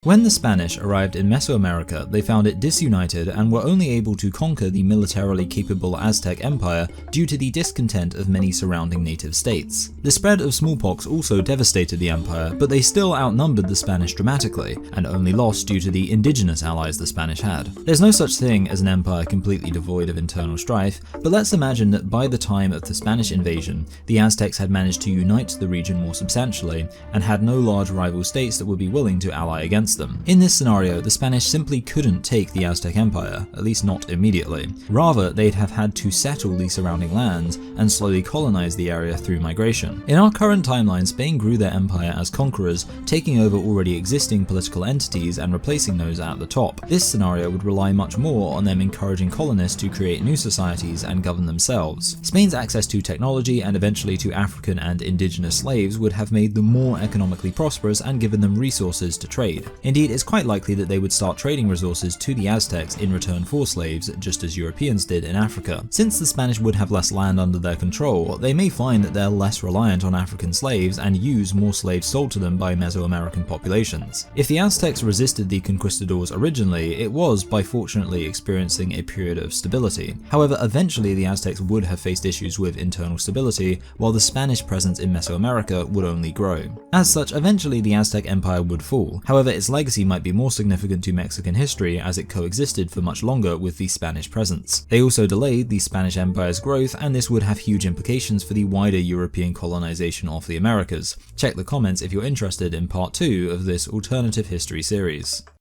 When the Spanish arrived in Mesoamerica, they found it disunited and were only able to conquer the militarily capable Aztec Empire due to the discontent of many surrounding native states. The spread of smallpox also devastated the empire, but they still outnumbered the Spanish dramatically, and only lost due to the indigenous allies the Spanish had. There's no such thing as an empire completely devoid of internal strife, but let's imagine that by the time of the Spanish invasion, the Aztecs had managed to unite the region more substantially, and had no large rival states that would be willing to ally against them. In this scenario, the Spanish simply couldn't take the Aztec Empire, at least not immediately. Rather, they'd have had to settle the surrounding lands and slowly colonize the area through migration. In our current timeline, Spain grew their empire as conquerors, taking over already existing political entities and replacing those at the top. This scenario would rely much more on them encouraging colonists to create new societies and govern themselves. Spain's access to technology and eventually to African and indigenous slaves would have made them more economically prosperous and given them resources to trade. Indeed, it's quite likely that they would start trading resources to the Aztecs in return for slaves, just as Europeans did in Africa. Since the Spanish would have less land under their control, they may find that they're less reliant on African slaves and use more slaves sold to them by Mesoamerican populations. If the Aztecs resisted the conquistadors originally, it was by fortunately experiencing a period of stability. However, eventually the Aztecs would have faced issues with internal stability, while the Spanish presence in Mesoamerica would only grow. As such, eventually the Aztec Empire would fall. However, its legacy might be more significant to Mexican history as it coexisted for much longer with the Spanish presence. They also delayed the Spanish Empire's growth, and this would have huge implications for the wider European colonization of the Americas. Check the comments if you're interested in part 2 of this alternative history series.